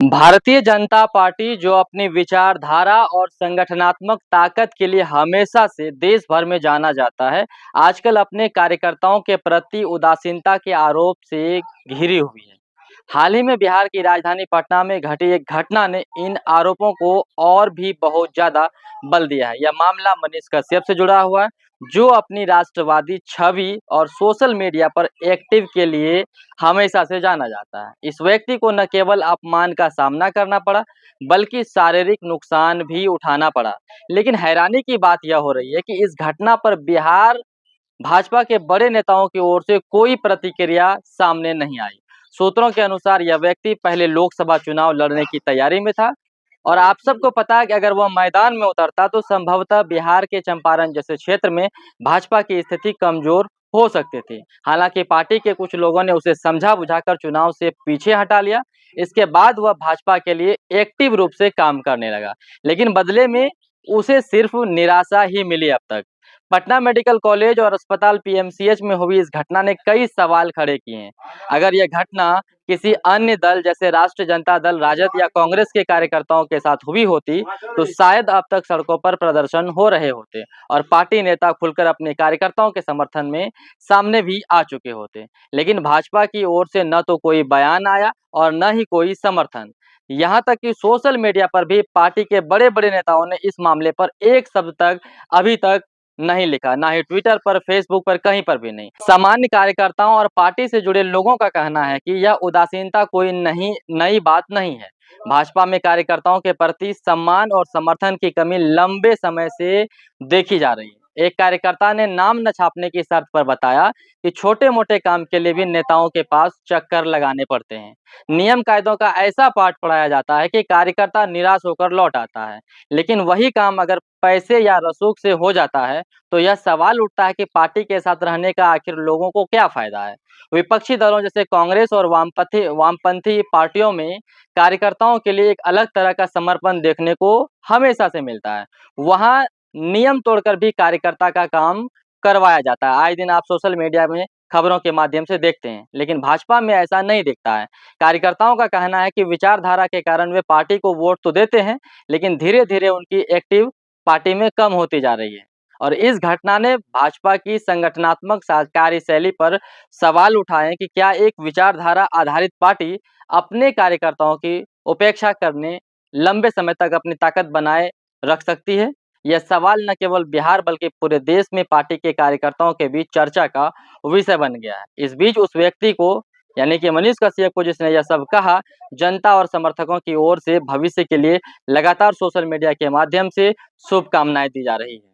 Bharatiya Janata party जो अपनी विचारधारा और संगठनात्मक ताकत के लिए हमेशा से देश भर में जाना जाता है, आजकल अपने कार्यकर्ताओं के प्रति उदासीनता के आरोप से घिरी हुई है। हाल ही में बिहार की राजधानी पटना में घटी एक घटना ने इन आरोपों को और भी बहुत ज्यादा बल दिया है। यह मामला मनीष कश्यप से जुड़ा हुआ है, जो अपनी राष्ट्रवादी छवि और सोशल मीडिया पर एक्टिव के लिए हमेशा से जाना जाता है। इस व्यक्ति को न केवल अपमान का सामना करना पड़ा, बल्कि शारीरिक नुकसान भी उठाना पड़ा। लेकिन हैरानी की बात यह हो रही है कि इस घटना पर बिहार भाजपा के बड़े नेताओं की ओर से कोई प्रतिक्रिया सामने नहीं आई। सूत्रों के अनुसार यह व्यक्ति पहले लोकसभा चुनाव लड़ने की तैयारी में था और आप सबको पता है कि अगर वह मैदान में उतरता तो संभवतः बिहार के चंपारण जैसे क्षेत्र में भाजपा की स्थिति कमजोर हो सकती थी। हालांकि पार्टी के कुछ लोगों ने उसे समझा बुझाकर चुनाव से पीछे हटा लिया। इसके बाद वह भाजपा के लिए एक्टिव रूप से काम करने लगा, लेकिन बदले में उसे सिर्फ निराशा ही मिली। अब तक पटना मेडिकल कॉलेज और अस्पताल पीएमसीएच में हुई इस घटना ने कई सवाल खड़े किए हैं। अगर यह घटना किसी अन्य दल जैसे राष्ट्रीय जनता दल, राजद या कांग्रेस के कार्यकर्ताओं के साथ हुई होती तो शायद अब तक सड़कों पर प्रदर्शन हो रहे होते और पार्टी नेता खुलकर अपने कार्यकर्ताओं के समर्थन में सामने भी आ चुके होते। लेकिन भाजपा की ओर से न तो कोई बयान आया और न ही कोई समर्थन। यहाँ तक कि सोशल मीडिया पर भी पार्टी के बड़े बड़े नेताओं ने इस मामले पर एक शब्द तक अभी तक नहीं लिखा, ना ही ट्विटर पर, फेसबुक पर, कहीं पर भी नहीं। सामान्य कार्यकर्ताओं और पार्टी से जुड़े लोगों का कहना है कि यह उदासीनता कोई नई बात नहीं है। भाजपा में कार्यकर्ताओं के प्रति सम्मान और समर्थन की कमी लंबे समय से देखी जा रही है। एक कार्यकर्ता ने नाम न छापने की शर्त पर बताया कि छोटे मोटे काम के लिए भी नेताओं के पास चक्कर लगाने पड़ते हैं। नियम कायदों का ऐसा पाठ पढ़ाया जाता है कि कार्यकर्ता निराश होकर लौट आता है, लेकिन वही काम अगर पैसे या रसूख से हो जाता है तो यह सवाल उठता है कि पार्टी के साथ रहने का आखिर लोगों को क्या फायदा है। विपक्षी दलों जैसे कांग्रेस और वामपंथी पार्टियों में कार्यकर्ताओं के लिए एक अलग तरह का समर्पण देखने को हमेशा से मिलता है। वहां नियम तोड़कर भी कार्यकर्ता का काम करवाया जाता है। आए दिन आप सोशल मीडिया में खबरों के माध्यम से देखते हैं, लेकिन भाजपा में ऐसा नहीं दिखता है। कार्यकर्ताओं का कहना है कि विचारधारा के कारण वे पार्टी को वोट तो देते हैं, लेकिन धीरे धीरे उनकी एक्टिव पार्टी में कम होती जा रही है। और इस घटना ने भाजपा की संगठनात्मक कार्यशैली पर सवाल उठाए कि क्या एक विचारधारा आधारित पार्टी अपने कार्यकर्ताओं की उपेक्षा करने लंबे समय तक अपनी ताकत बनाए रख सकती है। यह सवाल न केवल बिहार बल्कि पूरे देश में पार्टी के कार्यकर्ताओं के बीच चर्चा का विषय बन गया है। इस बीच उस व्यक्ति को, यानी कि मनीष कश्यप को, जिसने यह सब कहा, जनता और समर्थकों की ओर से भविष्य के लिए लगातार सोशल मीडिया के माध्यम से शुभकामनाएं दी जा रही है।